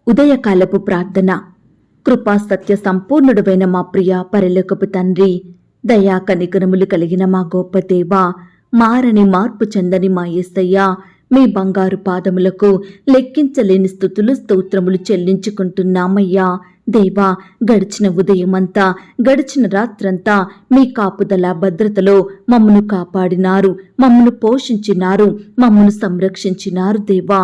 ఉదయకాలపు ప్రార్థన. కృపా సత్య సంపూర్ణుడైన మా ప్రియ పరలోకపు తండ్రి, దయా కనికరములు కలిగిన మా గొప్ప దేవా, మారని మార్పు చెందని మా యేసయ్య, మీ బంగారు పాదములకు లెక్కించలేని స్తుతులు స్తోత్రములు చెల్లించుకుంటున్నామయ్యా. దేవా, గడిచిన ఉదయమంతా, గడిచిన రాత్రంతా మీ కాపుదల భద్రతలో మమ్మను కాపాడినారు, మమ్మను పోషించినారు, మమ్మను సంరక్షించినారు. దేవా,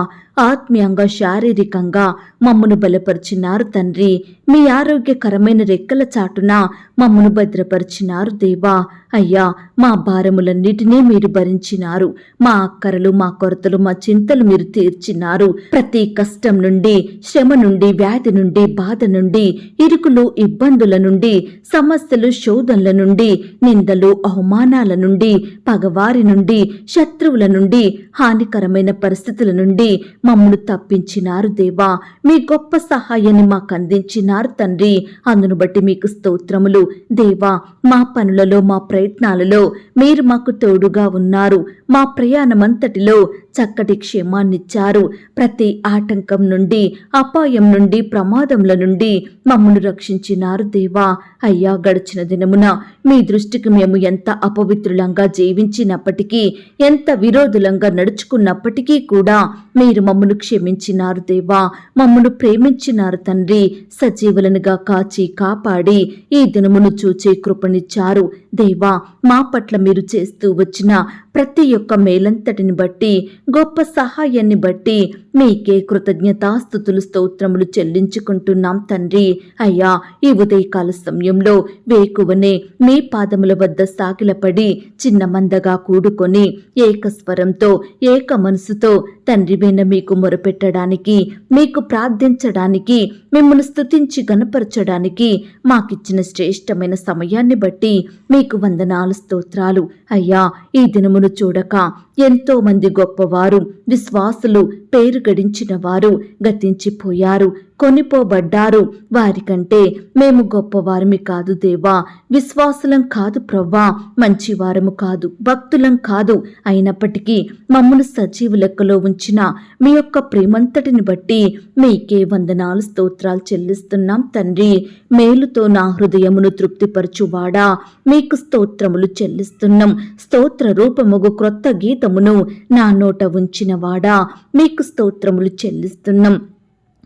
ఆత్మీయంగా శారీరకంగా మమ్మను బలపరిచినారు తండ్రి. మీ ఆరోగ్యకరమైన రెక్కల చాటున మమ్మను భద్రపరిచినారు. దేవా అయ్యా, మా భారములన్నిటినీ మీరు భరించినారు. మా అక్కరలు, మా కొరతలు, మా చింతలు మీరు తీర్చినారు. ప్రతి కష్టం నుండి, శ్రమ నుండి, వ్యాధి నుండి, బాధ నుండి, ఇరుకులు, ఇబ్బందుల నుండి, సమస్యలు, శోధనల నుండి, నిందలు, అవమానాల నుండి, పగవారి నుండి, శత్రువుల నుండి, హానికరమైన పరిస్థితుల నుండి మమ్మను తప్పించినారు. దేవా, మీ గొప్ప సహాయాన్ని మాకు అందించినారు తండ్రి. అందును బట్టి మీకు స్తోత్రములు. దేవా, మా పనులలో, మా ప్రయత్నాలలో మీరు మాకు తోడుగా ఉన్నారు. మా ప్రయాణమంతటిలో చక్కటి క్షేమాన్నిచ్చారు. ప్రతి ఆటంకం నుండి, అపాయం నుండి, ప్రమాదముల నుండి మమ్మను రక్షించినారు. దేవా అయ్యా, గడిచిన దినమున మీ దృష్టికి మేము ఎంత అపవిత్రులంగా జీవించినప్పటికీ, ఎంత విరోధులంగా నడుచుకున్నప్పటికీ కూడా మీరు మమ్మను క్షమించినారు. దేవా, మమ్మను ప్రేమించినారు తండ్రి. సజీవులనుగా కాచి కాపాడి ఈ దినమును చూచే కృపనిచ్చారు. దేవా, మా పట్ల మీరు చేస్తూ వచ్చిన ప్రతి ఒక్క మేలంతటిని బట్టి, గొప్ప సహాయాన్ని బట్టి మీకే కృతజ్ఞతాస్తుతులు స్తోత్రములు చెల్లించుకుంటున్నాం తండ్రి. అయ్యా, ఈ ఉదయకాల సమయంలో వేకువనే మీ పాదముల వద్ద సాగిలపడి చిన్న మందగా కూడుకొని ఏకస్వరంతో, ఏక మనసుతో తండ్రివైన మీకు మొరపెట్టడానికి, మీకు ప్రార్థించడానికి, మిమ్మల్ని స్తుతించి గణపరచడానికి మాకిచ్చిన శ్రేష్టమైన సమయాన్ని బట్టి మీకు వందనాలు, స్తోత్రాలు. అయ్యా, ఈ దినమును చూడక ఎంతో మంది గొప్పవారు, విశ్వాసులు, పేరు గడించిన వారు గతించిపోయారు, కొనిపోబడ్డారు. వారికంటే మేము గొప్పవారమి కాదు దేవా, విశ్వాసులం కాదు ప్రవ్వా, మంచివారము కాదు, భక్తులం కాదు. అయినప్పటికీ మమ్మను సజీవ లెక్కలో ఉంచిన మీ యొక్క ప్రేమంతటిని బట్టి మీకే వందనాలు, స్తోత్రాలు చెల్లిస్తున్నాం తండ్రి. మేలుతో నా హృదయమును తృప్తిపరచువాడా, మీకు స్తోత్రములు చెల్లిస్తున్నాం. స్తోత్ర రూపముగు క్రొత్త గీతమును నా నోట ఉంచినవాడా, మీకు స్తోత్రములు చెల్లిస్తున్నాం.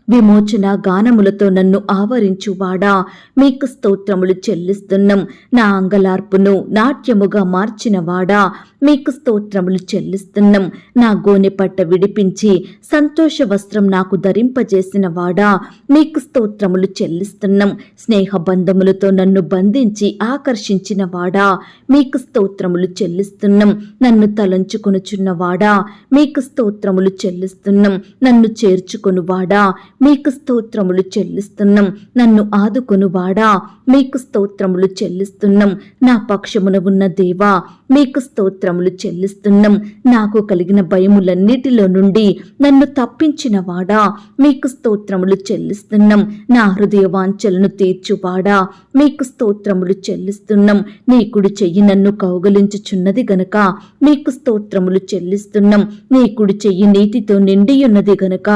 విమోచన గానములతో నన్ను ఆవరించువాడా, మీకు స్తోత్రములు చెల్లిస్తున్నాం. నా అంగలార్పును నాట్యముగా మార్చినవాడా, మీకు స్తోత్రములు చెల్లిస్తున్నాం. నా గోనె పట్ట విడిపించి సంతోష వస్త్రం నాకు ధరింపజేసిన వాడా, మీకు స్తోత్రములు చెల్లిస్తున్నాం. స్నేహ బంధములతో నన్ను బంధించి ఆకర్షించిన వాడా, మీకు స్తోత్రములు చెల్లిస్తున్నాం. నన్ను తలంచుకొనుచున్నవాడా, మీకు స్తోత్రములు చెల్లిస్తున్నాం. నన్ను చేర్చుకొనువాడా, మీకు స్తోత్రములు చెల్లిస్తున్నాం. నన్ను ఆదుకొనువాడా, మీకు స్తోత్రములు చెల్లిస్తున్నాం. నా పక్షమున ఉన్న దేవా, మీకు స్తోత్రములు చెల్లిస్తున్నాం. నాకు కలిగిన భయములన్నిటిలో నుండి నన్ను తప్పించిన వాడా, మీకు స్తోత్రములు చెల్లిస్తున్నాం. నా హృదయ వాంఛలను తీర్చువాడా, మీకు స్తోత్రములు చెల్లిస్తున్నాం. నీ కుడి చెయ్యి నన్ను కౌగలించుచున్నది గనుక మీకు స్తోత్రములు చెల్లిస్తున్నాం. నీ కుడి చెయ్యి నీతితో నిండియున్నది గనుక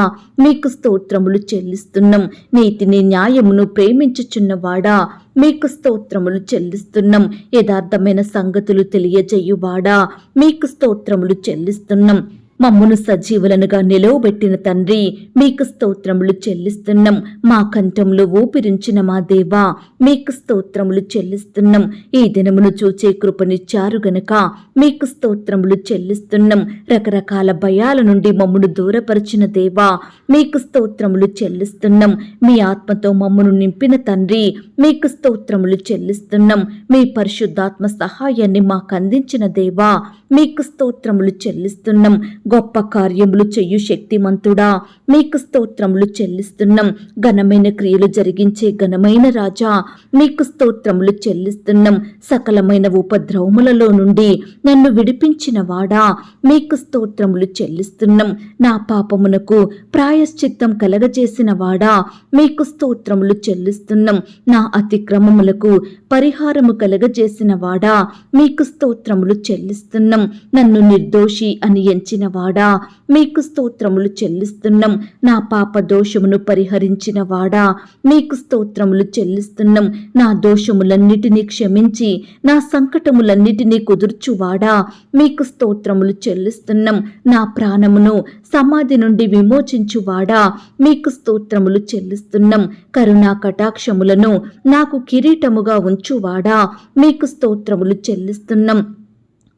మీకు స్తోత్రములు చెల్లిస్తున్నాం. నీతిని, న్యాయమును ప్రేమించుచున్నవాడా, మీకు స్తోత్రములు చెల్లిస్తున్నాం. యథార్థమైన సంగతులు తెలియజేయువాడా, మీకు స్తోత్రములు చెల్లిస్తున్నాం. మమ్మును సజీవులనుగా నిలవబెట్టిన తండ్రి, మీకు స్తోత్రములు చెల్లిస్తున్నాం. మా కంఠంలో ఊపిరించిన మా దేవా, మీకు స్తోత్రములు చెల్లిస్తున్నాం. ఈ దినమును చూచే కృపనిచ్చారు గనక మీకు స్తోత్రములు చెల్లిస్తున్నాం. రకరకాల భయాల నుండి మమ్మును దూరపరిచిన దేవా, మీకు స్తోత్రములు చెల్లిస్తున్నాం. మీ ఆత్మతో మమ్మును నింపిన తండ్రి, మీకు స్తోత్రములు చెల్లిస్తున్నాం. మీ పరిశుద్ధాత్మ సహాయాన్ని మాకు అందించిన దేవా, మీకు స్తోత్రములు చెల్లిస్తున్నాం. గొప్ప కార్యములు చెయ్యు శక్తిమంతుడా, మీకు స్తోత్రములు చెల్లిస్తున్నాం. ఘనమైన క్రియలు జరిగించే ఘనమైన రాజా, మీకు స్తోత్రములు చెల్లిస్తున్నాం. సకలమైన ఉపద్రవములలో నుండి నన్ను విడిపించిన వాడా, మీకు స్తోత్రములు చెల్లిస్తున్నాం. నా పాపమునకు ప్రాయశ్చిత్తం కలగజేసిన వాడా, మీకు స్తోత్రములు చెల్లిస్తున్నాం. నా అతిక్రమములకు పరిహారము కలగజేసిన వాడా, మీకు స్తోత్రములు చెల్లిస్తున్నాం. నన్ను నిర్దోషి అని ఎంచిన వాడా మీకు స్తోత్రములు చెల్లిస్తున్నాం. నా పాప దోషమును పరిహరించిన వాడా మీకు స్తోత్రములు చెల్లిస్తున్నాం. నా దోషములన్నిటినీ క్షమించి నా సంకటములన్నిటినీ కుదుర్చువాడా మీకు స్తోత్రములు చెల్లిస్తున్నాం. నా ప్రాణమును సమాధి నుండి విమోచించువాడా మీకు స్తోత్రములు చెల్లిస్తున్నాం. కరుణా కటాక్షములను నాకు కిరీటముగా ఉంచువాడా మీకు స్తోత్రములు చెల్లిస్తున్నాం.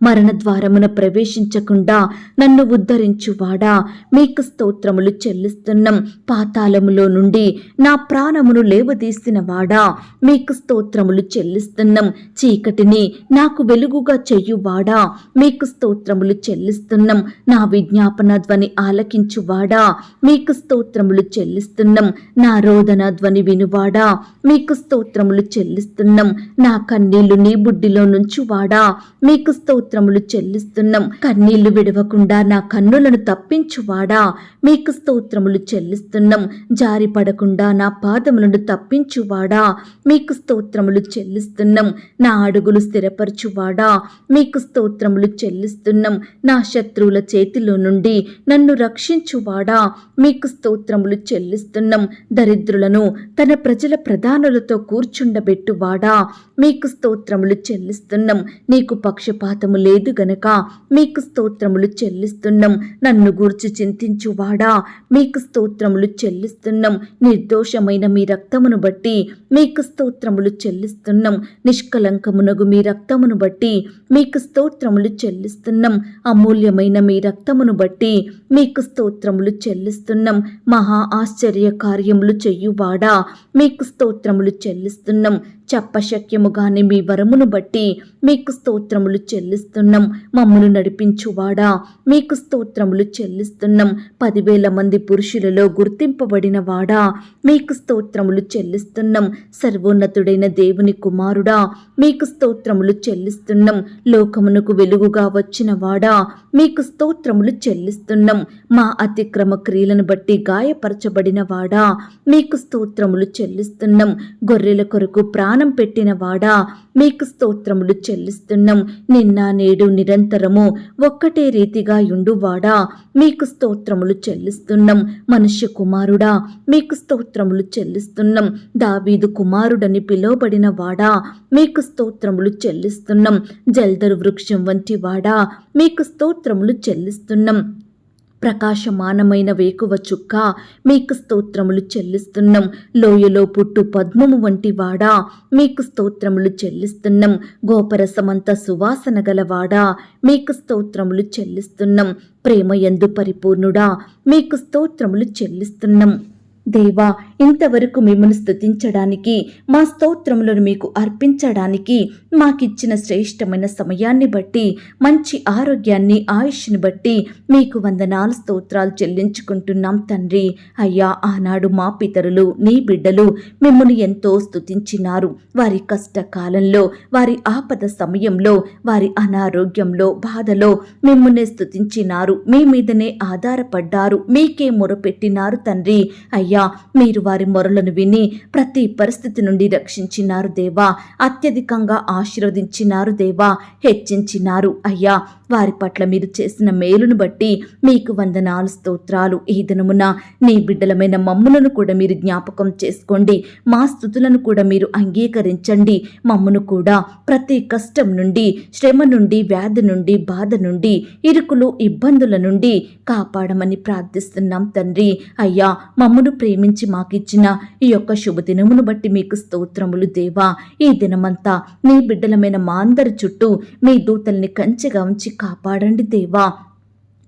మరణ ద్వారమున ప్రవేశించకుండా నన్ను ఉద్ధరించువాడా మీకు స్తోత్రములు చెల్లిస్తున్నాం. పాతాళములో నుండి నా ప్రాణమును లేవదీసిన వాడా మీకు స్తోత్రములు చెల్లిస్తున్నాం. చీకటిని నాకు వెలుగుగా చెయ్యువాడా మీకు స్తోత్రములు చెల్లిస్తున్నాం. నా విజ్ఞాపన ధ్వని ఆలకించువాడా మీకు స్తోత్రములు చెల్లిస్తున్నాం. నా రోదన ధ్వని వినువాడా మీకు స్తోత్రములు చెల్లిస్తున్నాం. నా కన్నీళ్లు నీ బుడ్డిలో నుంచువాడా మీకు స్తోత్రములు చెల్లిస్తున్నాం. కన్నీళ్లు విడవకుండా నా కన్నులను తప్పించువాడా మీకు స్తోత్రములు చెల్లిస్తున్నాం. జారి పడకుండా నా పాదములను తప్పించువాడా మీకు స్తోత్రములు చెల్లిస్తున్నాం. నా అడుగులు స్థిరపరచువాడా మీకు స్తోత్రములు చెల్లిస్తున్నాం. నా శత్రువుల చేతిలో నుండి నన్ను రక్షించువాడా మీకు స్తోత్రములు చెల్లిస్తున్నాం. దరిద్రులను తన ప్రజల ప్రధానులతో కూర్చుండబెట్టువాడా మీకు స్తోత్రములు చెల్లిస్తున్నాం. నీకు పక్షపాతము లేదు గనక మీకు స్తోత్రములు చెల్లిస్తున్నాం. నన్ను గూర్చి చింతించువాడా మీకు స్తోత్రములు చెల్లిస్తున్నాం. నిర్దోషమైన మీ రక్తమును బట్టి మీకు స్తోత్రములు చెల్లిస్తున్నాం. నిష్కలంకమునగు మీ రక్తమును బట్టి మీకు స్తోత్రములు చెల్లిస్తున్నాం. అమూల్యమైన మీ రక్తమును బట్టి మీకు స్తోత్రములు చెల్లిస్తున్నాం. మహా ఆశ్చర్య కార్యములు చెయ్యువాడా మీకు స్తోత్రములు చెల్లిస్తున్నాం. చెప్పశక్యముగాని మీ వరమును బట్టి మీకు స్తోత్రములు చెల్లిస్తున్నాం. మమ్మును నడిపించువాడా మీకు స్తోత్రములు చెల్లిస్తున్నాం. 10,000 మంది పురుషులలో గుర్తింపబడిన వాడా మీకు స్తోత్రములు చెల్లిస్తున్నాం. సర్వోన్నతుడైన దేవుని కుమారుడా మీకు స్తోత్రములు చెల్లిస్తున్నాం. లోకమునకు వెలుగుగా వచ్చిన వాడా మీకు స్తోత్రములు చెల్లిస్తున్నాం. మా అతిక్రమ క్రియలను బట్టి గాయపరచబడిన వాడా మీకు స్తోత్రములు చెల్లిస్తున్నాం. గొర్రెల కొరకు ప్రాణం పెట్టిన వాడా మీకు స్తోత్రములు చెల్లిస్తున్నాం. నిన్న నేడు నిరంతరము ఒక్కటే రీతిగా యుండువాడా మీకు స్తోత్రములు చెల్లిస్తున్నాం. మనుష్య కుమారుడా మీకు స్తోత్రములు చెల్లిస్తున్నాం. దావీదు కుమారుడని పిలువబడిన వాడా మీకు స్తోత్రములు చెల్లిస్తున్నాం. జల్దరు వృక్షం వంటి వాడా మీకు స్తోత్రములు చెల్లిస్తున్నాం. ప్రకాశమానమైన వేకువ చుక్క మీకు స్తోత్రములు చెల్లిస్తున్నాం. లోయలో పుట్టు పద్మము వంటి వాడా మీకు స్తోత్రములు చెల్లిస్తున్నాం. గోపరసమంత సువాసన గలవాడా మీకు స్తోత్రములు చెల్లిస్తున్నాం. ప్రేమయందు పరిపూర్ణుడా మీకు స్తోత్రములు చెల్లిస్తున్నాం. దేవా, ఇంతవరకు మిమ్మల్ని స్తుతించడానికి మా స్తోత్రములను మీకు అర్పించడానికి మాకిచ్చిన శ్రేష్టమైన సమయాన్ని బట్టి, మంచి ఆరోగ్యాన్ని, ఆయుష్ని బట్టి మీకు వందనాలు స్తోత్రాలు చెల్లించుకుంటున్నాం తండ్రి. అయ్యా, ఆనాడు మా పితరులు నీ బిడ్డలు మిమ్మల్ని ఎంతో స్తుతించినారు. వారి కష్టకాలంలో, వారి ఆపద సమయంలో, వారి అనారోగ్యంలో, బాధలో మిమ్మల్ని స్తుతించినారు. మీ మీదనే ఆధారపడ్డారు. మీకే మొరపెట్టినారు తండ్రి. అయ్యా, మీరు వారి మొరలను విని ప్రతి పరిస్థితి నుండి రక్షించినారు దేవా. అత్యధికంగా ఆశీర్వదించినారు దేవా, హెచ్చించినారు. అయ్యా, వారి పట్ల మీరు చేసిన మేలును బట్టి మీకు వందనాలు స్తోత్రాలు. ఈ దినమున నీ బిడ్డలమైన మమ్ములను కూడా మీరు జ్ఞాపకం చేసుకోండి. మా స్తుతులను కూడా మీరు అంగీకరించండి. మమ్మును కూడా ప్రతి కష్టం నుండి, శ్రమ నుండి, వ్యాధి నుండి, బాధ నుండి, ఇరుకులు, ఇబ్బందుల నుండి కాపాడమని ప్రార్థిస్తున్నాం తండ్రి. అయ్యా, మమ్మును ప్రేమించి మాకిచ్చిన ఈ యొక్క శుభదినమును బట్టి మీకు స్తోత్రములు దేవా. ఈ దినమంతా నీ బిడ్డలమైన మా అందరి చుట్టూ మీ దూతల్ని కంచెగా ఉంచి కాపాడండి దేవా.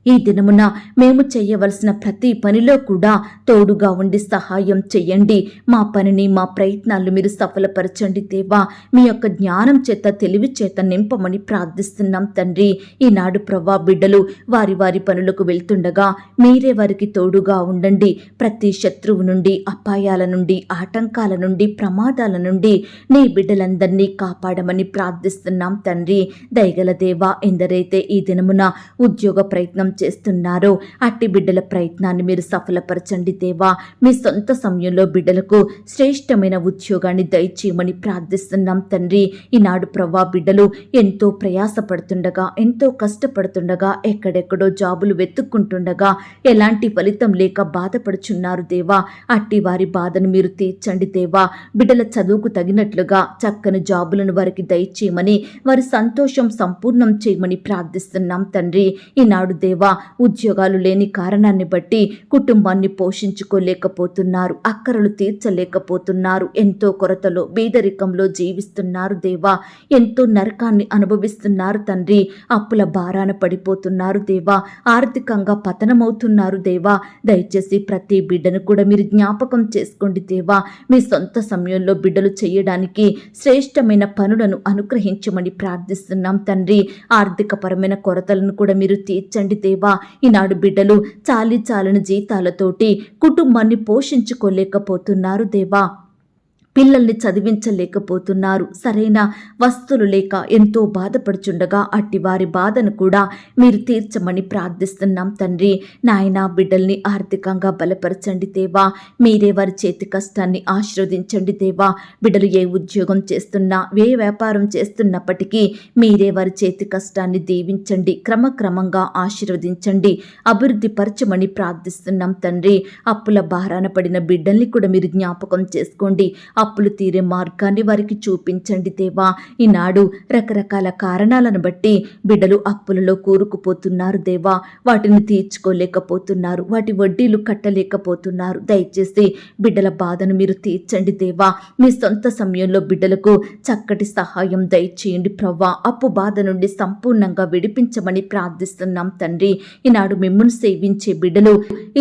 ఈ దినమున మేము చేయవలసిన ప్రతి పనిలో కూడా తోడుగా ఉండి సహాయం చెయ్యండి. మా పనిని, మా ప్రయత్నాలు మీరు సఫలపరచండి దేవా. మీ యొక్క జ్ఞానం చేత, తెలివి చేత నింపమని ప్రార్థిస్తున్నాం తండ్రి. ఈనాడు ప్రభా, బిడ్డలు వారి వారి పనులకు వెళ్తుండగా మీరే వారికి తోడుగా ఉండండి. ప్రతి శత్రువు నుండి, అపాయాల నుండి, ఆటంకాల నుండి, ప్రమాదాల నుండి నీ బిడ్డలందరినీ కాపాడమని ప్రార్థిస్తున్నాం తండ్రి. దయగల దేవా, ఎందరైతే ఈ దినమున ఉద్యోగ ప్రయత్నం చేస్తున్నారో అట్టి బిడ్డల ప్రయత్నాన్ని మీరు సఫలపరచండి దేవా. మీ సొంత సమయంలో బిడ్డలకు శ్రేష్టమైన ఉద్యోగాన్ని దయచేయమని ప్రార్థిస్తున్నాం తండ్రి. ఈనాడు ప్రభా బిడ్డలు ఎంతో ప్రయాసపడుతుండగా, ఎంతో కష్టపడుతుండగా, ఎక్కడెక్కడో జాబులు వెతుక్కుంటుండగా ఎలాంటి ఫలితం లేక బాధపడుచున్నారు దేవా. అట్టి వారి బాధను మీరు తీర్చండి దేవా. బిడ్డల చదువుకు తగినట్లుగా చక్కని జాబులను వారికి దయచేయమని, వారి సంతోషం సంపూర్ణం చేయమని ప్రార్థిస్తున్నాం తండ్రి. ఈనాడు దేవా ఉద్యోగాలు లేని కారణాన్ని బట్టి కుటుంబాన్ని పోషించుకోలేకపోతున్నారు, అక్కరలు తీర్చలేకపోతున్నారు, ఎంతో కొరతలో బీదరికంలో జీవిస్తున్నారు దేవా. ఎంతో నరకాన్ని అనుభవిస్తున్నారు తండ్రి. అప్పుల భారాన పడిపోతున్నారు దేవా. ఆర్థికంగా పతనమవుతున్నారు దేవా. దయచేసి ప్రతి బిడ్డను కూడా మీరు జ్ఞాపకం చేసుకోండి దేవా. మీ సొంత సమయంలో బిడ్డలు చేయడానికి శ్రేష్టమైన పనులను అనుగ్రహించమని ప్రార్థిస్తున్నాం తండ్రి. ఆర్థికపరమైన కొరతలను కూడా మీరు తీర్చండి దేవా. ఈనాడు బిడ్డలు చాలని జీతాలతోటి కుటుంబాన్ని పోషించుకోలేకపోతున్నారు దేవా. పిల్లల్ని చదివించలేకపోతున్నారు, సరైన వస్తువులు లేక ఎంతో బాధపడుచుండగా అట్టి వారి బాధను కూడా మీరు తీర్చమని ప్రార్థిస్తున్నాం తండ్రి. నాయనా బిడ్డల్ని ఆర్థికంగా బలపరచండి దేవా. మీరే వారి చేతి కష్టాన్ని ఆశీర్వదించండి దేవా. బిడ్డలు ఏ ఉద్యోగం చేస్తున్నా, ఏ వ్యాపారం చేస్తున్నప్పటికీ మీరే వారి చేతి కష్టాన్ని దీవించండి, క్రమక్రమంగా ఆశీర్వదించండి, అభివృద్ధి పరచమని ప్రార్థిస్తున్నాం తండ్రి. అప్పుల భారాన పడిన బిడ్డల్ని కూడా మీరు జ్ఞాపకం చేసుకోండి. అప్పులు తీరే మార్గాన్ని వారికి చూపించండి దేవా. ఈనాడు రకరకాల కారణాలను బట్టి బిడ్డలు అప్పులలో కూరుకుపోతున్నారు దేవా. వాటిని తీర్చుకోలేకపోతున్నారు, వాటి వడ్డీలు కట్టలేకపోతున్నారు. దయచేసి బిడ్డల బాధను మీరు తీర్చండి దేవా. మీ సొంత సమయంలో బిడ్డలకు చక్కటి సహాయం దయచేయండి ప్రవ్వా. అప్పు బాధ నుండి సంపూర్ణంగా విడిపించమని ప్రార్థిస్తున్నాం తండ్రి. ఈనాడు మిమ్మును సేవించే బిడ్డలు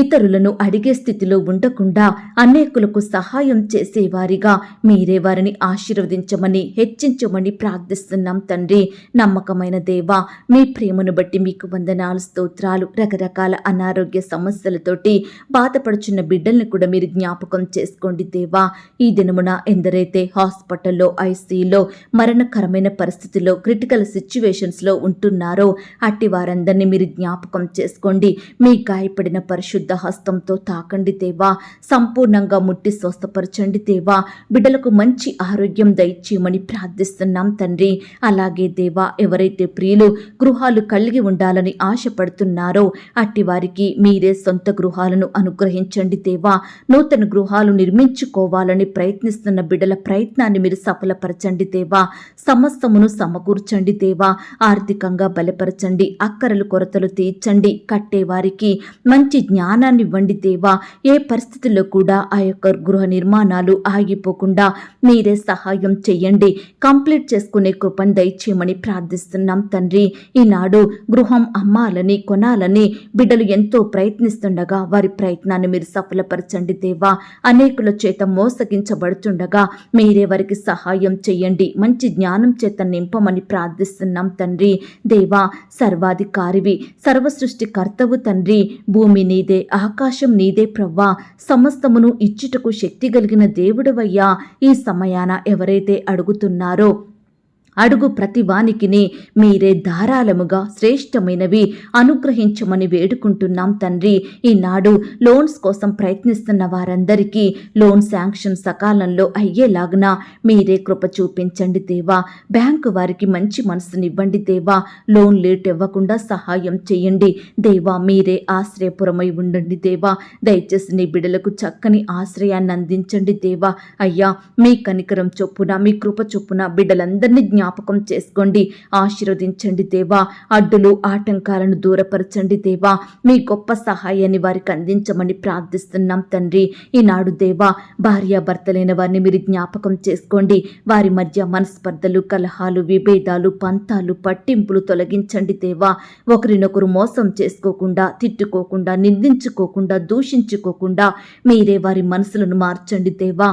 ఇతరులను అడిగే స్థితిలో ఉండకుండా అనేకులకు సహాయం చేసేవారిగా మీరే వారిని ఆశీర్వదించమని, హెచ్చించమని ప్రార్థిస్తున్నాం తండ్రి. నమ్మకమైన దేవా, మీ ప్రేమను బట్టి మీకు వందనాలు, స్తోత్రాలు. రకరకాల అనారోగ్య సమస్యలతోటి బాధపడుచున్న బిడ్డల్ని కూడా మీరు జ్ఞాపకం చేసుకోండి దేవా. ఈ దినమున ఎందరైతే హాస్పిటల్లో, ఐసీయూలో, మరణకరమైన పరిస్థితిలో, క్రిటికల్ సిచ్యువేషన్స్లో ఉంటున్నారో అట్టి వారందరినీ మీరు జ్ఞాపకం చేసుకోండి. మీ గాయపడిన పరిశుద్ధ హస్తంతో తాకండి దేవా. సంపూర్ణంగా ముట్టి స్వస్థపరచండి దేవా. బిడ్డలకు మంచి ఆరోగ్యం దయచేయమని ప్రార్థిస్తున్నాం తండ్రి. అలాగే దేవా, ఎవరైతే ప్రియులు గృహాలు కలిగి ఉండాలని ఆశపడుతున్నారో అట్టి వారికి మీరే సొంత గృహాలను అనుగ్రహించండి దేవా. నూతన గృహాలు నిర్మించుకోవాలని ప్రయత్నిస్తున్న బిడ్డల ప్రయత్నాన్ని మీరు సఫలపరచండి దేవా. సమస్తమును సమకూర్చండి దేవా. ఆర్థికంగా బలపరచండి, అక్కరలు కొరతలు తీర్చండి, కట్టేవారికి మంచి జ్ఞానాన్ని ఇవ్వండి దేవా. ఏ పరిస్థితుల్లో కూడా ఆ యొక్క గృహ నిర్మాణాలు ఆగిపోకుండా మీరే సహాయం చెయ్యండి. కంప్లీట్ చేసుకునే కృపను దయచేయమని ప్రార్థిస్తున్నాం తండ్రి. ఈనాడు గృహం అమ్మాలని, కొనాలని బిడ్డలు ఎంతో ప్రయత్నిస్తుండగా వారి ప్రయత్నాన్ని మీరు సఫలపరచండి దేవా. అనేకుల చేత మోసగించబడుతుండగా మీరే వారికి సహాయం చెయ్యండి. మంచి జ్ఞానం చేత నింపమని ప్రార్థిస్తున్నాం తండ్రి. దేవా, సర్వాధికారివి, సర్వసృష్టికర్తవు తండ్రి. భూమి నీదే, ఆకాశం నీదే ప్రవ్వా. సమస్తమును ఇచ్చుటకు శక్తి కలిగిన దేవుడవయ్యా. ఈ సమయాన ఎవరైతే అడుగుతున్నారో అడుగు ప్రతి వానికిని మీరే ధారాళముగా శ్రేష్టమైనవి అనుగ్రహించమని వేడుకుంటున్నాం తండ్రి. ఈనాడు లోన్స్ కోసం ప్రయత్నిస్తున్న వారందరికీ లోన్ శాంక్షన్ సకాలంలో అయ్యేలాగున మీరే కృప చూపించండి దేవా. బ్యాంకు వారికి మంచి మనసునివ్వండి దేవా. లోన్ లేట్ ఇవ్వకుండా సహాయం చేయండి దేవా. మీరే ఆశ్రయపురమై ఉండండి దేవా. దయచేసి నీ బిడ్డలకు చక్కని ఆశ్రయాన్ని అందించండి దేవా. అయ్యా, మీ కనికరం చొప్పున, మీ కృప చొప్పున బిడ్డలందరినీ జ్ఞాపకం చేసుకోండి, ఆశీర్వదించండి దేవా. అడ్డులు ఆటంకాలను దూరపరచండి దేవా. మీ గొప్ప సహాయాన్ని వారికి అందించమని ప్రార్థిస్తున్నాం తండ్రి. ఈనాడు దేవా, భార్యాభర్తలైన వారిని మీరు జ్ఞాపకం చేసుకోండి. వారి మధ్య మనస్పర్ధలు, కలహాలు, విభేదాలు, పంతాలు, పట్టింపులు తొలగించండి దేవా. ఒకరినొకరు మోసం చేసుకోకుండా, తిట్టుకోకుండా, నిందించుకోకుండా, దూషించుకోకుండా మీరే వారి మనసులను మార్చండి దేవా.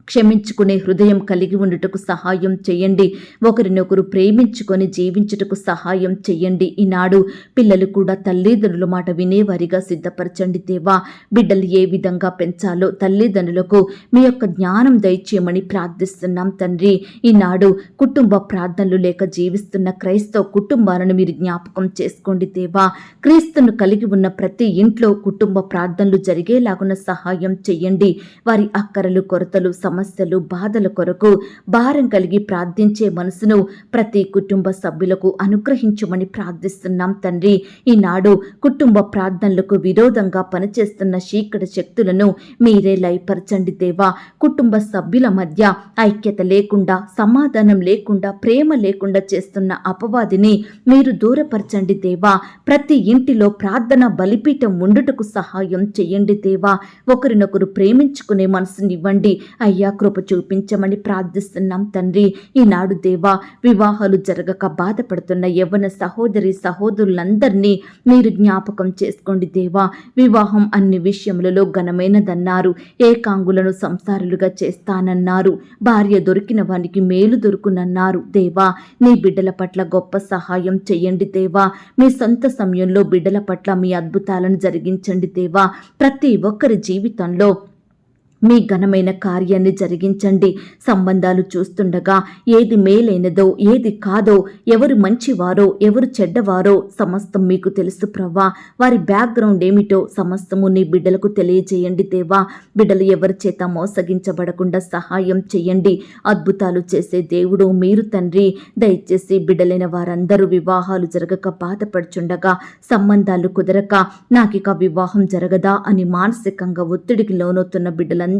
క్షమించుకునే హృదయం కలిగి ఉండుటకు సహాయం చేయండి. ఒకరినొకరు ప్రేమించుకొని జీవించుటకు సహాయం చేయండి. ఈనాడు పిల్లలు కూడా తల్లిదండ్రుల మాట వినేవారిగా సిద్ధపరచండి దేవా. బిడ్డలు ఏ విధంగా పెంచాలో తల్లిదండ్రులకు మీ యొక్క జ్ఞానం దయచేయమని ప్రార్థిస్తున్నాం తండ్రి. ఈనాడు కుటుంబ ప్రార్థనలు లేక జీవిస్తున్న క్రైస్తవ కుటుంబాలను మీరు జ్ఞాపకం చేసుకోండి దేవా. క్రీస్తును కలిగి ఉన్న ప్రతి ఇంట్లో కుటుంబ ప్రార్థనలు జరిగేలాగున సహాయం చేయండి. వారి అక్కరలు కొరతలు సమస్యలు బాధల కొరకు భారం కలిగి ప్రార్థించే మనసును ప్రతి కుటుంబ సభ్యులకు అనుగ్రహించమని ప్రార్థిస్తున్నాం తండ్రి. ఈనాడు కుటుంబ ప్రార్థనలకు విరోధంగా పనిచేస్తున్న చీకటి శక్తులను మీరే లయపరచండి దేవా. కుటుంబ సభ్యుల మధ్య ఐక్యత లేకుండా, సమాధానం లేకుండా, ప్రేమ లేకుండా చేస్తున్న అపవాదిని మీరు దూరపరచండి దేవా. ప్రతి ఇంటిలో ప్రార్థన బలిపీఠం ఉండుటకు సహాయం చేయండి దేవా. ఒకరినొకరు ప్రేమించుకునే మనసునివ్వండి అయ్యా. కృప చూపించమని ప్రార్థిస్తున్నాం తండ్రి. ఈనాడు దేవా, వివాహాలు జరగక బాధపడుతున్న యవ్వన సహోదరి సహోదరులందరినీ మీరు జ్ఞాపకం చేసుకోండి దేవా. వివాహం అన్ని విషయములలో ఘనమైనదన్నారు. ఏకాంగులను సంసారులుగా చేస్తానన్నారు. భార్య దొరికిన వానికి మేలు దొరుకునన్నారు దేవా. నీ బిడ్డల పట్ల గొప్ప సహాయం చేయండి దేవా. మీ సొంత సమయంలో బిడ్డల పట్ల మీ అద్భుతాలను జరిగించండి దేవా. ప్రతి ఒక్కరి జీవితంలో మీ ఘనమైన కార్యాన్ని జరిగించండి. సంబంధాలు చూస్తుండగా ఏది మేలైనదో ఏది కాదో, ఎవరు మంచివారో ఎవరు చెడ్డవారో సమస్తం మీకు తెలుసు ప్రవ్వా. వారి బ్యాక్గ్రౌండ్ ఏమిటో సమస్తము నీ బిడ్డలకు తెలియజేయండి దేవా. బిడ్డలు ఎవరి చేత మోసగించబడకుండా సహాయం చేయండి. అద్భుతాలు చేసే దేవుడు మీరు తండ్రి. దయచేసి బిడ్డలైన వారందరూ వివాహాలు జరగక బాధపడుచుండగా, సంబంధాలు కుదరక నాకిక వివాహం జరగదా అని మానసికంగా ఒత్తిడికి లోనవుతున్న బిడ్డలందరినీ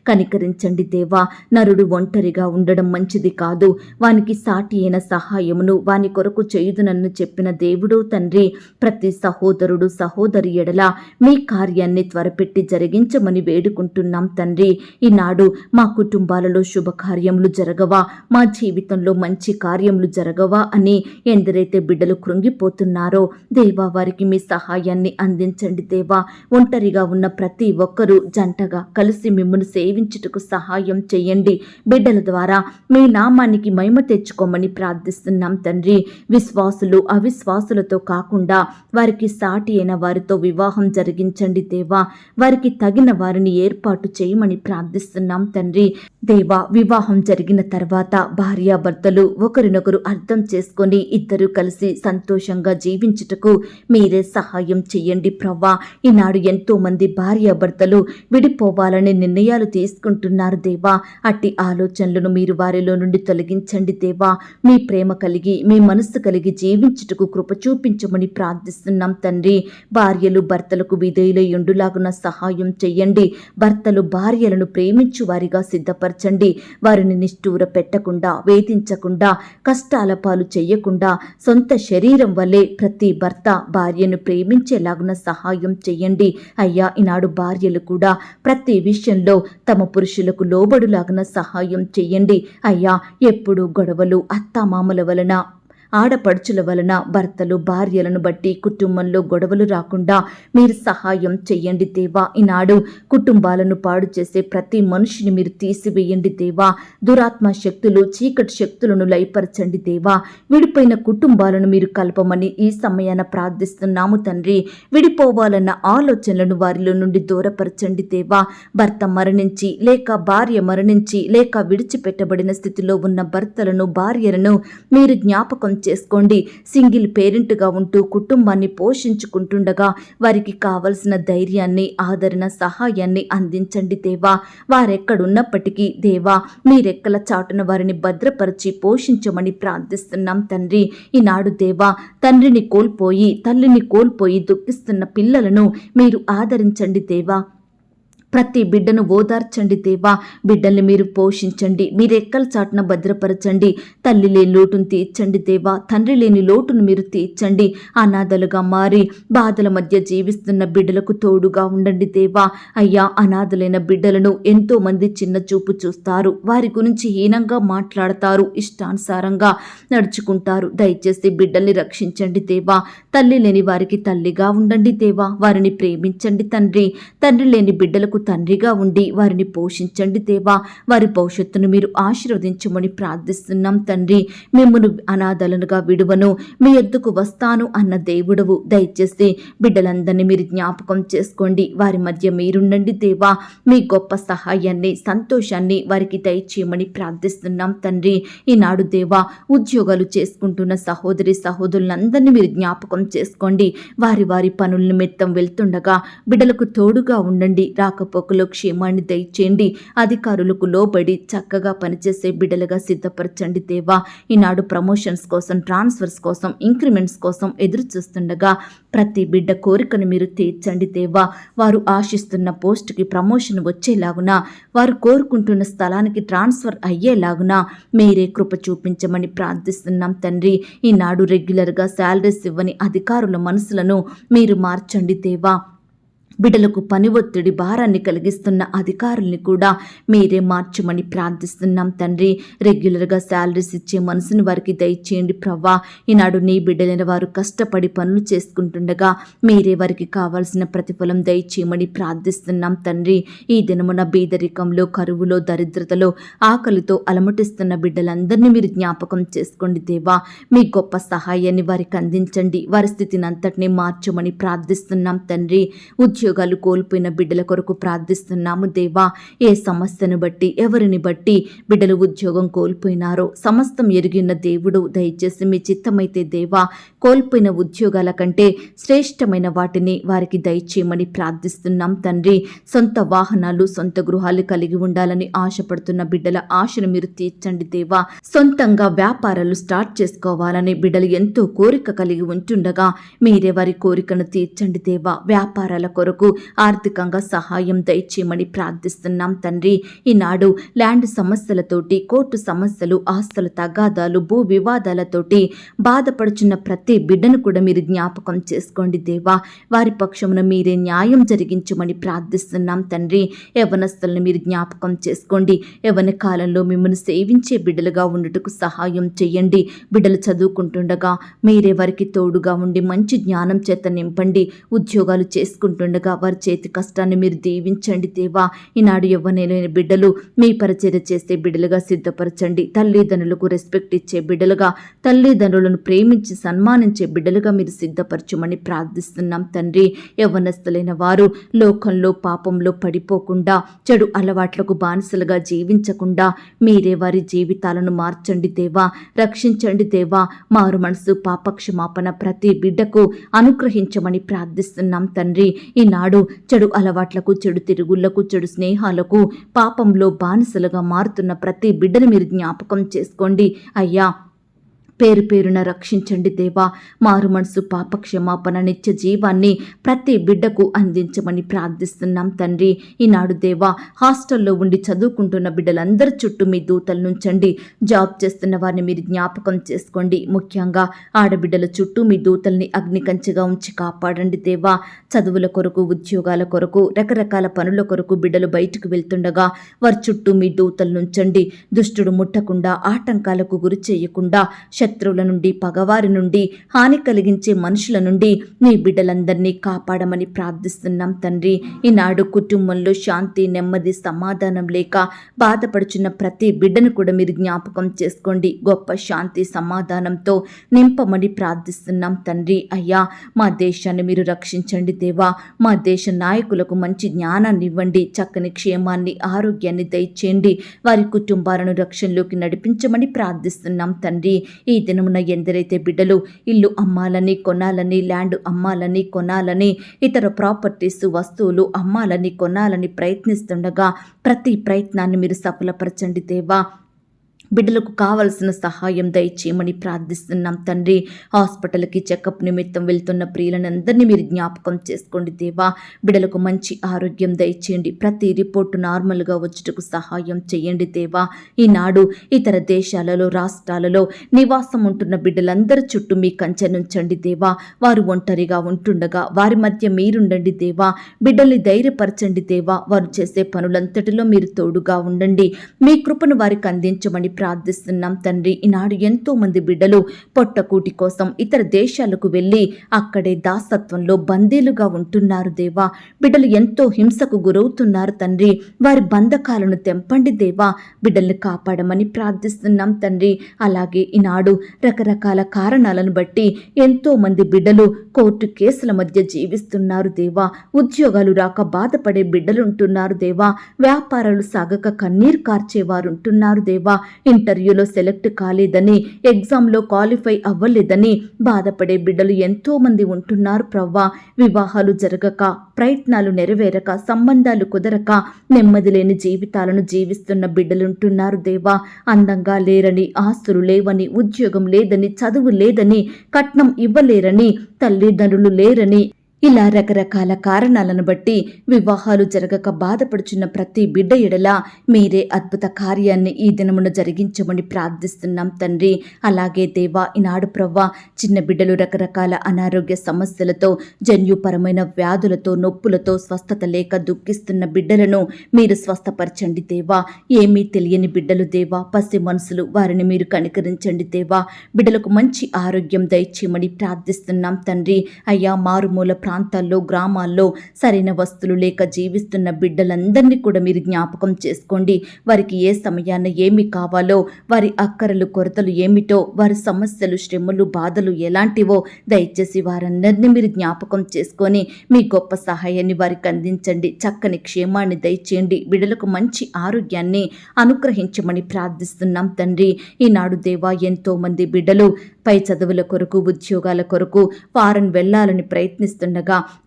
కనికరించండి దేవా. నరుడు ఒంటరిగా ఉండడం మంచిది కాదు. వానికి సాటి అయిన సహాయమును వాని కొరకు చేయుదునని చెప్పిన దేవుడు తండ్రి. ప్రతి సహోదరుడు సహోదరి ఎడల మీ కార్యాన్ని త్వరపెట్టి జరిగించమని వేడుకుంటున్నాం తండ్రి. ఈనాడు మా కుటుంబాలలో శుభకార్యములు జరగవా, మా జీవితంలో మంచి కార్యములు జరగవా అని ఎందరైతే బిడ్డలు కృంగిపోతున్నారో దేవా, వారికి మీ సహాయాన్ని అందించండి దేవా. ఒంటరిగా ఉన్న ప్రతి ఒక్కరూ జంటగా కలిసి మిమ్మల్ని సేవించుటకు సహాయం చేయండి. బిడ్డల ద్వారా మీ నామానికి మహిమ తెచ్చుకోమని ప్రార్థిస్తున్నాం తండ్రి. విశ్వాసులు అవిశ్వాసులతో కాకుండా వారికి సాటి అయిన వారితో వివాహం జరిగించండి దేవా. వారికి తగిన వారిని ఏర్పాటు చేయమని ప్రార్థిస్తున్నాం తండ్రి. దేవా, వివాహం జరిగిన తర్వాత భార్యాభర్తలు ఒకరినొకరు అర్థం చేసుకొని ఇద్దరు కలిసి సంతోషంగా జీవించుటకు మీరే సహాయం చేయండి ప్రవ్వా. ఈనాడు ఎంతో మంది భార్యాభర్తలు విడిపోవాలని నిర్ణయాలు తీసుకుంటున్నారు దేవా. అట్టి ఆలోచనలను మీరు వారిలో నుండి తొలగించండి దేవా. మీ ప్రేమ కలిగి మీ మనస్సు కలిగి జీవించుటకు కృప చూపించమని ప్రార్థిస్తున్నాం తండ్రి. భార్యలు భర్తలకు విధేయులై ఉండులాగున సహాయం చేయండి. భర్తలు భార్యలను ప్రేమించు వారిగా సిద్ధపరచండి. వారిని నిష్ఠూర పెట్టకుండా, వేధించకుండా, కష్టాల పాలు చెయ్యకుండా సొంత శరీరం వల్లే ప్రతి భర్త భార్యను ప్రేమించేలాగున సహాయం చేయండి అయ్యా. ఈనాడు భార్యలు కూడా ప్రతి విషయంలో తమ పురుషులకు లోబడులాగన సహాయం చేయండి అయ్యా. ఎప్పుడు గొడవలు అత్తామామల వలన, ఆడపడుచుల వలన భర్తలు భార్యలను బట్టి కుటుంబంలో గొడవలు రాకుండా మీరు సహాయం చెయ్యండి దేవా. ఈనాడు కుటుంబాలను పాడు చేసే ప్రతి మనిషిని మీరు తీసివేయండి దేవా. దురాత్మ శక్తులు, చీకటి శక్తులను లయపరచండి దేవా. విడిపోయిన కుటుంబాలను మీరు కలపమని ఈ సమయాన ప్రార్థిస్తున్నాము తండ్రి. విడిపోవాలన్న ఆలోచనలను వారిలో నుండి దూరపరచండి దేవా. భర్త మరణించి లేక భార్య మరణించి లేక విడిచిపెట్టబడిన స్థితిలో ఉన్న భర్తలను భార్యలను మీరు జ్ఞాపకం చేసుకోండి. సింగిల్ పేరెంట్గా ఉంటూ కుటుంబాన్ని పోషించుకుంటుండగా వారికి కావలసిన ధైర్యాన్ని, ఆదరణ, సహాయాన్ని అందించండి దేవా. వారెక్కడున్నప్పటికీ దేవా, మీరెక్కల చాటున వారిని భద్రపరిచి పోషించమని ప్రార్థిస్తున్నాం తండ్రి. ఈనాడు దేవా, తండ్రిని కోల్పోయి తల్లిని కోల్పోయి దుఃఖిస్తున్న పిల్లలను మీరు ఆదరించండి దేవా. ప్రతి బిడ్డను ఓదార్చండి దేవా. బిడ్డల్ని మీరు పోషించండి. మీరు ఎక్కల చాటున భద్రపరచండి. తల్లి లేని లోటును తీర్చండి దేవా. తండ్రి లేని లోటును మీరు తీర్చండి. అనాథలుగా మారి బాధల మధ్య జీవిస్తున్న బిడ్డలకు తోడుగా ఉండండి దేవా. అయ్యా, అనాథలైన బిడ్డలను ఎంతో మంది చిన్న చూపు చూస్తారు. వారి గురించి హీనంగా మాట్లాడతారు, ఇష్టానుసారంగా నడుచుకుంటారు. దయచేసి బిడ్డల్ని రక్షించండి దేవా. తల్లి లేని వారికి తల్లిగా ఉండండి దేవా. వారిని ప్రేమించండి తండ్రి. తండ్రి లేని బిడ్డలకు తండ్రిగా ఉండి వారిని పోషించండి దేవా. వారి భవిష్యత్తును మీరు ఆశీర్వదించమని ప్రార్థిస్తున్నాం తండ్రి. మిమ్మల్ని అనాథలుగా విడువను, మీ యొద్దకు వస్తాను అన్న దేవుడవు. దయచేసి బిడ్డలందరినీ మీరు జ్ఞాపకం చేసుకోండి. వారి మధ్య మీరుండండి దేవా. మీ గొప్ప సహాయాన్ని, సంతోషాన్ని వారికి దయచేయమని ప్రార్థిస్తున్నాం తండ్రి. ఈనాడు దేవా, ఉద్యోగాలు చేసుకుంటున్న సహోదరి సహోదరులందరినీ మీరు జ్ఞాపకం చేసుకోండి. వారి వారి పనుల నిమిత్తం వెళ్తుండగా బిడ్డలకు తోడుగా ఉండండి. రాకపోకలో క్షేమాన్ని దయచేయండి. అధికారులకు లోబడి చక్కగా పనిచేసే బిడ్డలుగా సిద్ధపరచండి దేవా. ఈనాడు ప్రమోషన్స్ కోసం, ట్రాన్స్ఫర్స్ కోసం, ఇంక్రిమెంట్స్ కోసం ఎదురు చూస్తుండగా ప్రతి బిడ్డ కోరికను మీరు తీర్చండి దేవా. వారు ఆశిస్తున్న పోస్టుకి ప్రమోషన్ వచ్చేలాగున, వారు కోరుకుంటున్న స్థలానికి ట్రాన్స్ఫర్ అయ్యేలాగున మీరే కృప చూపించమని ప్రార్థిస్తున్నాం తండ్రి. ఈనాడు రెగ్యులర్గా శాలరీస్ ఇవ్వని అధికారుల మనసులను మీరు మార్చండి దేవా. బిడ్డలకు పని ఒత్తిడి భారాన్ని కలిగిస్తున్న అధికారుల్ని కూడా మీరే మార్చమని ప్రార్థిస్తున్నాం తండ్రి. రెగ్యులర్గా శాలరీస్ ఇచ్చే మనసుని వారికి దయచేయండి ప్రవ్వా. ఈనాడు నీ బిడ్డలైన వారు కష్టపడి పనులు చేసుకుంటుండగా మీరే వారికి కావాల్సిన ప్రతిఫలం దయచేయమని ప్రార్థిస్తున్నాం తండ్రి. ఈ దినమున బీదరికంలో, కరువులో, దరిద్రతలో, ఆకలితో అలమటిస్తున్న బిడ్డలందరినీ మీరు జ్ఞాపకం చేసుకోండి దేవా. మీ గొప్ప సహాయాన్ని వారికి అందించండి. వారి స్థితిని అంతటినీ మార్చమని ప్రార్థిస్తున్నాం తండ్రి. ఉద్యోగాలు కోల్పోయిన బిడ్డల కొరకు ప్రార్థిస్తున్నాము దేవా. ఏ సమస్యను బట్టి, ఎవరిని బట్టి బిడ్డలు ఉద్యోగం కోల్పోయినారో సమస్తం ఎరిగిన దేవుడు, దయచేసి మీ చిత్తమైతే దేవా, కోల్పోయిన ఉద్యోగాల కంటే శ్రేష్టమైన వాటిని వారికి దయచేయమని ప్రార్థిస్తున్నాం తండ్రి. సొంత వాహనాలు, సొంత గృహాలు కలిగి ఉండాలని ఆశపడుతున్న బిడ్డల ఆశను మీరు తీర్చండి దేవా. సొంతంగా వ్యాపారాలు స్టార్ట్ చేసుకోవాలని బిడ్డలు ఎంతో కోరిక కలిగి ఉంటుండగా మీరే వారి కోరికను తీర్చండి దేవా. వ్యాపారాల కొరకు ఆర్థికంగా సహాయం దయచేయమని ప్రార్థిస్తున్నాం తండ్రి. ఈనాడు ల్యాండ్ సమస్యలతోటి, కోర్టు సమస్యలు, ఆస్తుల తగాదాలు, భూ వివాదాలతోటి బాధపడుచున్న ప్రతి బిడ్డను కూడా మీరు జ్ఞాపకం చేసుకోండి దేవా. వారి పక్షమున మీరే న్యాయం జరిగించమని ప్రార్థిస్తున్నాం తండ్రి. యవ్వనస్తులను మీరు జ్ఞాపకం చేసుకోండి. యవ్వన కాలంలో మిమ్మల్ని సేవించే బిడ్డలుగా ఉండుటకు సహాయం చేయండి. బిడ్డలు చదువుకుంటుండగా మీరే వారికి తోడుగా ఉండి మంచి జ్ఞానం చేత నింపండి. ఉద్యోగాలు చేసుకుంటుండగా వారి చేతి కష్టాన్ని మీరు దీవించండి దేవా. ఈనాడు యవ్వనైన బిడ్డలు మీ పరిచర్య చేసే బిడ్డలుగా సిద్ధపరచండి. తల్లిదండ్రులకు రెస్పెక్ట్ ఇచ్చే బిడ్డలుగా, తల్లిదండ్రులను ప్రేమించి సన్మానించే బిడ్డలుగా మీరు సిద్ధపరచమని ప్రార్థిస్తున్నాం తండ్రి. యవ్వనస్తులైన వారు లోకంలో, పాపంలో పడిపోకుండా, చెడు అలవాట్లకు బానిసలుగా జీవించకుండా మీరే వారి జీవితాలను మార్చండి దేవా. రక్షించండి దేవా. మారు మనసు, పాపక్షమాపణ ప్రతి బిడ్డకు అనుగ్రహించమని ప్రార్థిస్తున్నాం తండ్రి. ఈనాడు చెడు అలవాట్లకు, చెడు తిరుగుళ్లకు, చెడు స్నేహాలకు, పాపంలో బానిసలుగా మారుతున్న ప్రతి బిడ్డను మీరు జ్ఞాపకం చేసుకోండి అయ్యా. పేరు పేరున రక్షించండి దేవా. మారు మనసు, పాపక్షమాపణ, నిత్య జీవాన్ని ప్రతి బిడ్డకు అందించమని ప్రార్థిస్తున్నాం తండ్రి. ఈనాడు దేవా, హాస్టల్లో ఉండి చదువుకుంటున్న బిడ్డలందరి చుట్టూ మీ దూతలు నుంచండి. జాబ్ చేస్తున్న వారిని మీరు జ్ఞాపకం చేసుకోండి. ముఖ్యంగా ఆడబిడ్డల చుట్టూ మీ దూతల్ని అగ్నికంచెగా ఉంచి కాపాడండి దేవా. చదువుల కొరకు, ఉద్యోగాల కొరకు, రకరకాల పనుల కొరకు బిడ్డలు బయటకు వెళ్తుండగా వారి చుట్టూ మీ దూతలు నుంచండి. దుష్టుడు ముట్టకుండా, ఆటంకాలకు గురి చేయకుండా, శత్రువుల నుండి, పగవారి నుండి, హాని కలిగించే మనుషుల నుండి నీ బిడ్డలందరినీ కాపాడమని ప్రార్థిస్తున్నాం తండ్రి. ఈనాడు కుటుంబంలో శాంతి, నెమ్మది, సమాధానం లేక బాధపడుచున్న ప్రతి బిడ్డను కూడా మీరు జ్ఞాపకం చేసుకోండి. గొప్ప శాంతి, సమాధానంతో నింపమని ప్రార్థిస్తున్నాం తండ్రి. అయ్యా, మా దేశాన్ని మీరు రక్షించండి దేవా. మా దేశ నాయకులకు మంచి జ్ఞానాన్ని ఇవ్వండి. చక్కని క్షేమాన్ని, ఆరోగ్యాన్ని దయచేయండి. వారి కుటుంబాలను రక్షణలోకి నడిపించమని ప్రార్థిస్తున్నాం తండ్రి. ఈ దినమున ఎందరైతే బిడ్డలు ఇల్లు అమ్మాలని, కొనాలని, ల్యాండ్ అమ్మాలని, కొనాలని, ఇతర ప్రాపర్టీస్, వస్తువులు అమ్మాలని, కొనాలని ప్రయత్నిస్తుండగా ప్రతి ప్రయత్నాన్ని మీరు సఫలపరచండి దేవా. బిడ్డలకు కావలసిన సహాయం దయచేయమని ప్రార్థిస్తున్నాం తండ్రి. హాస్పిటల్కి చెకప్ నిమిత్తం వెళ్తున్న ప్రియులందరినీ మీరు జ్ఞాపకం చేసుకోండి దేవా. బిడ్డలకు మంచి ఆరోగ్యం దయచేయండి. ప్రతి రిపోర్టు నార్మల్గా వచ్చుటకు సహాయం చేయండి దేవా. ఈనాడు ఇతర దేశాలలో, రాష్ట్రాలలో నివాసం ఉంటున్న బిడ్డలందరి చుట్టూ మీ కంచె నుంచండి దేవా. వారు ఒంటరిగా ఉంటుండగా వారి మధ్య మీరుండండి దేవా. బిడ్డల్ని ధైర్యపరచండి దేవా. వారు చేసే పనులంతటిలో మీరు తోడుగా ఉండండి. మీ కృపను వారికి అందించమని ప్రార్థిస్తున్నాం తండ్రి. ఈనాడు ఎంతో మంది బిడ్డలు పొట్టకూటి కోసం ఇతర దేశాలకు వెళ్ళి అక్కడే దాసత్వంలో బందీలుగా ఉంటున్నారు దేవా. బిడ్డలు ఎంతో హింసకు గురవుతున్నారు తండ్రి. వారి బంధకాలను తెంపండి దేవా. బిడ్డల్ని కాపాడమని ప్రార్థిస్తున్నాం తండ్రి. అలాగే ఈనాడు రకరకాల కారణాలను బట్టి ఎంతో మంది బిడ్డలు కోర్టు కేసుల మధ్య జీవిస్తున్నారు దేవా. ఉద్యోగాలు రాక బాధపడే బిడ్డలుంటున్నారు దేవా. వ్యాపారాలు సాగక కన్నీరు కార్చేవారు ఉంటున్నారు దేవా. ఇంటర్వ్యూలో సెలెక్ట్ కాలేదని, ఎగ్జామ్లో క్వాలిఫై అవ్వలేదని బాధపడే బిడ్డలు ఎంతో మంది ఉంటున్నారు ప్రవ్వా. వివాహాలు జరగక, ప్రయత్నాలు నెరవేరక, సంబంధాలు కుదరక నెమ్మది లేని జీవితాలను జీవిస్తున్న బిడ్డలుంటున్నారు దేవా. అందంగా లేరని, ఆస్తులు లేవని, ఉద్యోగం లేదని, చదువు లేదని, కట్నం ఇవ్వలేరని, తల్లిదండ్రులు లేరని, ఇలా రకరకాల కారణాలను బట్టి వివాహాలు జరగక బాధపడుచున్న ప్రతి బిడ్డ ఎడల మీరే అద్భుత కార్యాన్ని ఈ దినమున జరిగించమని ప్రార్థిస్తున్నాం తండ్రి. అలాగే దేవా, ఈనాడు ప్రవ్వా, చిన్న బిడ్డలు రకరకాల అనారోగ్య సమస్యలతో, జన్యుపరమైన వ్యాధులతో, నొప్పులతో స్వస్థత లేక దుఃఖిస్తున్న బిడ్డలను మీరు స్వస్థపరచండి దేవా. ఏమీ తెలియని బిడ్డలు దేవా, పసి మనసులు, వారిని మీరు కనికరించండి దేవా. బిడ్డలకు మంచి ఆరోగ్యం దయచేయమని ప్రార్థిస్తున్నాం తండ్రి. అయ్యా, మారుమూల ప్రాంతాల్లో, గ్రామాల్లో సరైన వస్తువులు లేక జీవిస్తున్న బిడ్డలందరినీ కూడా మీరు జ్ఞాపకం చేసుకోండి. వారికి ఏ సమయాన ఏమి కావాలో, వారి అక్కరలు కొరతలు ఏమిటో, వారి సమస్యలు, శ్రమలు, బాధలు ఎలాంటివో దయచేసి వారందరినీ మీరు జ్ఞాపకం చేసుకొని మీ గొప్ప సహాయాన్ని వారికి అందించండి. చక్కని క్షేమాన్ని దయచేయండి. బిడ్డలకు మంచి ఆరోగ్యాన్ని అనుగ్రహించమని ప్రార్థిస్తున్నాం తండ్రి. ఈనాడు దేవా, ఎంతో మంది బిడ్డలు పై చదువుల కొరకు, ఉద్యోగాల కొరకు ఫారెన్ వెళ్లాలని ప్రయత్నిస్తుండగా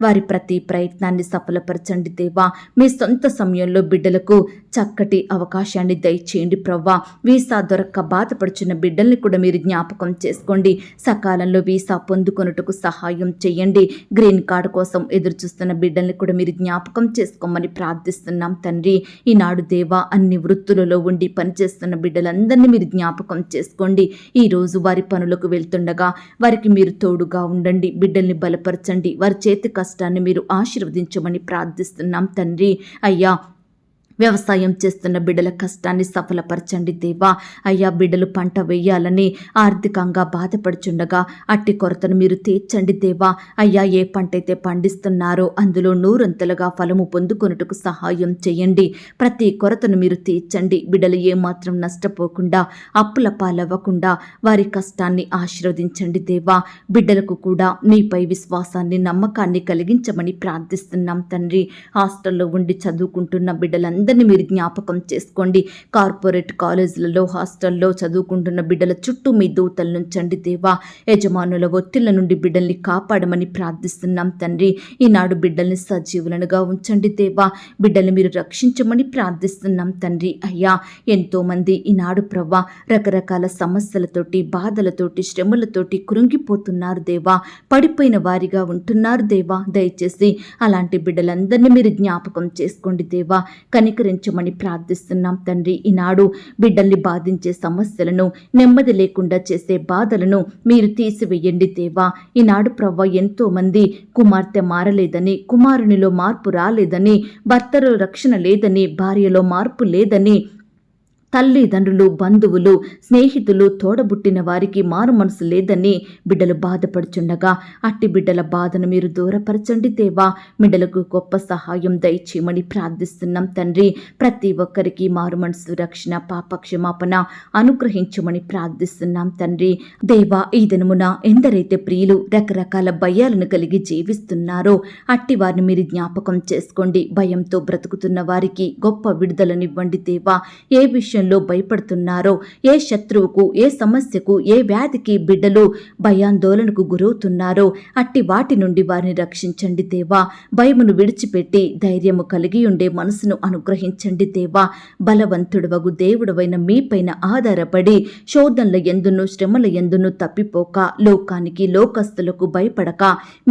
వారి ప్రతి ప్రయత్నాన్ని సఫలపరచండి దేవా. మీ సొంత సమయంలో బిడ్డలకు చక్కటి అవకాశాన్ని దయచేయండి ప్రవ్వా. వీసా దొరక్క బాధపడుచున్న బిడ్డల్ని కూడా మీరు జ్ఞాపకం చేసుకోండి. సకాలంలో వీసా పొందుకొనుటకు సహాయం చేయండి. గ్రీన్ కార్డు కోసం ఎదురు చూస్తున్న బిడ్డల్ని కూడా మీరు జ్ఞాపకం చేసుకోమని ప్రార్థిస్తున్నాం తండ్రి. ఈనాడు దేవా, అన్ని వృత్తులలో ఉండి పనిచేస్తున్న బిడ్డలందరినీ మీరు జ్ఞాపకం చేసుకోండి. ఈరోజు వారి పనులకు వెళ్తుండగా వారికి మీరు తోడుగా ఉండండి. బిడ్డల్ని బలపరచండి. వారి చేతి కష్టాన్ని మీరు ఆశీర్వదించమని ప్రార్థిస్తున్నాం తండ్రి. అయ్యా, వ్యవసాయం చేస్తున్న బిడ్డల కష్టాన్ని సఫలపరచండి దేవా. అయ్యా, బిడ్డలు పంట వేయాలని ఆర్థికంగా బాధపడుచుండగా అట్టి కొరతను మీరు తీర్చండి దేవా. అయ్యా, ఏ పంట అయితే పండిస్తున్నారో అందులో నూరంతలుగా ఫలము పొందుకొనుటకు సహాయం చేయండి. ప్రతి కొరతను మీరు తీర్చండి. బిడ్డలు ఏమాత్రం నష్టపోకుండా, అప్పుల పాలవ్వకుండా వారి కష్టాన్ని ఆశీర్వదించండి దేవా. బిడ్డలకు కూడా మీపై విశ్వాసాన్ని, నమ్మకాన్ని కలిగించమని ప్రార్థిస్తున్నాం తండ్రి. హాస్టల్లో ఉండి చదువుకుంటున్న బిడ్డలందరూ అందరినీ మీరు జ్ఞాపకం చేసుకోండి. కార్పొరేట్ కాలేజీలలో, హాస్టల్లో చదువుకుంటున్న బిడ్డల చుట్టూ మీ దూతలు నుంచండి దేవా. యజమానుల ఒత్తిళ్ల నుండి బిడ్డల్ని కాపాడమని ప్రార్థిస్తున్నాం తండ్రి. ఈనాడు బిడ్డల్ని సజీవులనుగా ఉంచండి దేవా. బిడ్డల్ని మీరు రక్షించమని ప్రార్థిస్తున్నాం తండ్రి. అయ్యా, ఎంతో మంది ఈనాడు ప్రవ్వా రకరకాల సమస్యలతోటి, బాధలతోటి, శ్రమలతోటి కృంగిపోతున్నారు దేవా. పడిపోయిన వారిగా ఉంటున్నారు దేవా. దయచేసి అలాంటి బిడ్డలందరినీ మీరు జ్ఞాపకం చేసుకోండి దేవా. కనికరించమని ప్రార్థిస్తున్నాం తండ్రి. ఈనాడు బిడ్డల్ని బాధించే సమస్యలను, నెమ్మది లేకుండా చేసే బాధలను మీరు తీసివేయండి దేవా. ఈనాడు ప్రవ్వ ఎంతో మంది కుమార్తె మారలేదని, కుమారునిలో మార్పు రాలేదని, భర్తలో రక్షణ లేదని, భార్యలో మార్పు లేదని, తల్లిదండ్రులు, బంధువులు, స్నేహితులు, తోడబుట్టిన వారికి మారు మనసు లేదని బిడ్డలు బాధపడుచుండగా అట్టి బిడ్డల బాధను మీరు దూరపరచండి దేవా. బిడ్డలకు గొప్ప సహాయం దయచేయమని ప్రార్థిస్తున్నాం తండ్రి. ప్రతి ఒక్కరికి మారు మనసు, రక్షణ, పాప క్షమాపణ అనుగ్రహించమని ప్రార్థిస్తున్నాం తండ్రి. దేవా, ఈ దినమున ఎందరైతే ప్రియులు రకరకాల భయాలను కలిగి జీవిస్తున్నారో అట్టి వారిని మీరు జ్ఞాపకం చేసుకోండి. భయంతో బ్రతుకుతున్న వారికి గొప్ప విడుదలనివ్వండి దేవా. ఏ విషయంలో భయపడుతున్నారో, ఏ శత్రువుకు, ఏ సమస్యకు, ఏ వ్యాధికి బిడ్డలు భయాందోళనకు గురవుతున్నారో అట్టి వాటి నుండి వారిని రక్షించండి దేవా. భయమును విడిచిపెట్టి ధైర్యము కలిగి ఉండే మనసును అనుగ్రహించండి దేవా. బలవంతుడవగు దేవుడవైన మీపైన ఆధారపడి శోధనల యందును, శ్రమల యందును తప్పిపోక, లోకానికి, లోకస్తులకు భయపడక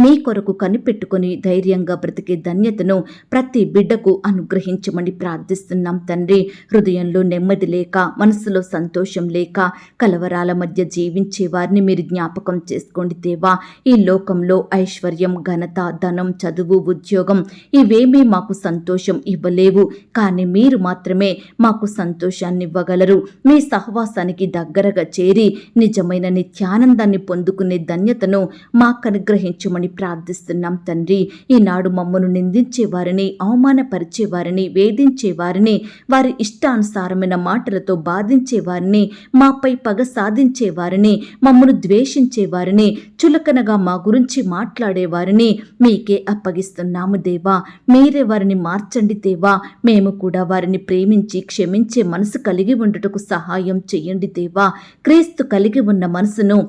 మీ కొరకు కనిపెట్టుకుని ధైర్యంగా బ్రతికే ధన్యతను ప్రతి బిడ్డకు అనుగ్రహించమని ప్రార్థిస్తున్నాం తండ్రి. హృదయంలో నెమ్మది నెమ్మది లేక, మనసులో సంతోషం లేక, కలవరాల మధ్య జీవించే వారిని మీరు జ్ఞాపకం చేసుకోండి దేవా. ఈ లోకంలో ఐశ్వర్యం, ఘనత, ధనం, చదువు, ఉద్యోగం ఇవేమీ మాకు సంతోషం ఇవ్వలేవు. కానీ మీరు మాత్రమే మాకు సంతోషాన్ని ఇవ్వగలరు. మీ సహవాసానికి దగ్గరగా చేరి నిజమైన నిత్యానందాన్ని పొందుకునే ధన్యతను మాకు అనుగ్రహించమని ప్రార్థిస్తున్నాం తండ్రి. ఈనాడు మమ్మను నిందించే వారిని, అవమానపరిచే వారిని, వేధించే వారిని, వారి ఇష్టానుసారమైన మాటలతో బాధించే వారిని, మాపై పగ సాధించే వారిని, మమ్మను ద్వేషించే వారిని, చులకనగా మా గురించి మాట్లాడే వారిని మీకే అప్పగిస్తున్నాము దేవా. మీరే వారిని మార్చండి దేవా. మేము కూడా వారిని ప్రేమించి క్షమించే మనసు కలిగి ఉండుటకు సహాయం చెయ్యండి దేవా. క్రీస్తు కలిగి ఉన్న మనసును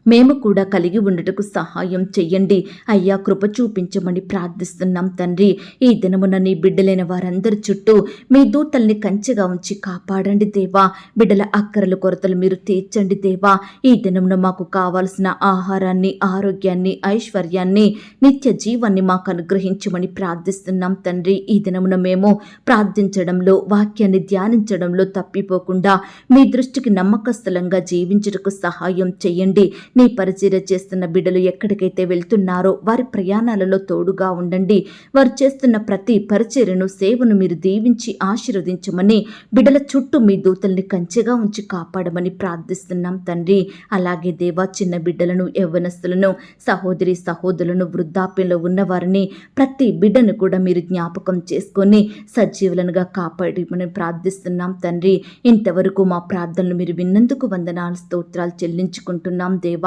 మేము కూడా కలిగి ఉండటకు సహాయం చెయ్యండి అయ్యా. కృప చూపించమని ప్రార్థిస్తున్నాం తండ్రి. ఈ దినమున నీ బిడ్డలైన వారందరి చుట్టూ మీ దూతల్ని కంచెగా ఉంచి కాపాడండి దేవా. బిడ్డల అక్కరల కొరతలు మీరు తీర్చండి దేవా. ఈ దినమున మాకు కావాల్సిన ఆహారాన్ని, ఆరోగ్యాన్ని, ఐశ్వర్యాన్ని, నిత్య జీవాన్ని మాకు అనుగ్రహించమని ప్రార్థిస్తున్నాం తండ్రి. ఈ దినమున మేము ప్రార్థించడంలో, వాక్యాన్ని ధ్యానించడంలో తప్పిపోకుండా మీ దృష్టికి నమ్మకస్థలంగా జీవించుటకు సహాయం చెయ్యండి. నీ పరిచర్య చేస్తున్న బిడ్డలు ఎక్కడికైతే వెళ్తున్నారో వారి ప్రయాణాలలో తోడుగా ఉండండి. వారు చేస్తున్న ప్రతి పరిచర్యను, సేవను మీరు దీవించి ఆశీర్వదించమని, బిడ్డల చుట్టూ మీ దూతల్ని కంచెగా ఉంచి కాపాడమని ప్రార్థిస్తున్నాం తండ్రి. అలాగే దేవా, చిన్న బిడ్డలను, యవ్వనస్తులను, సహోదరి సహోదరులను, వృద్ధాప్యంలో ఉన్నవారిని, ప్రతి బిడ్డను కూడా మీరు జ్ఞాపకం చేసుకొని సజీవులనుగా కాపాడమని ప్రార్థిస్తున్నాం తండ్రి. ఇంతవరకు మా ప్రార్థనలు మీరు విన్నందుకు వందనాలు, స్తోత్రాలు చెల్లించుకుంటున్నాం దేవా.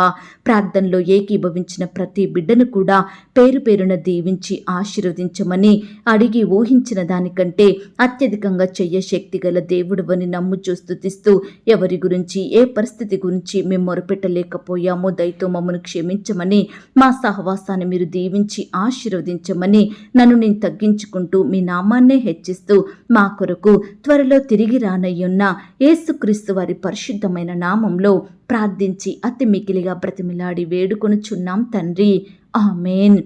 ప్రార్థనలో ఏకీభవించిన ప్రతి బిడ్డను కూడా పేరు పేరున దీవించి ఆశీర్వదించమని, అడిగి ఊహించిన దానికంటే అత్యధికంగా చెయ్య శక్తి గల దేవుడువని నమ్ముచూ స్తుతిస్తూ, ఎవరి గురించి, ఏ పరిస్థితి గురించి మేము మొరపెట్టలేకపోయామో దయతో మమ్మను క్షమించమని, మా సహవాసాన్ని మీరు దీవించి ఆశీర్వదించమని, నన్ను నేను తగ్గించుకుంటూ మీ నామాన్నే హెచ్చిస్తూ మా కొరకు త్వరలో తిరిగి రానయ్యున్న యేసుక్రీస్తు వారి పరిశుద్ధమైన నామంలో ప్రార్థించి అతి మికిలిగా బ్రతిమిలాడి వేడుకొనుచున్నాం తండ్రి. ఆమేన్.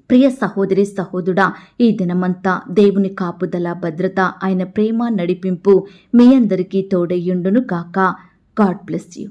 ప్రియ సహోదరి సహోదరుడా, ఈ దినమంతా దేవుని కాపుదల, భద్రత, ఆయన ప్రేమ, నడిపింపు మీ అందరికీ తోడయ్యుండును గాక. God bless you.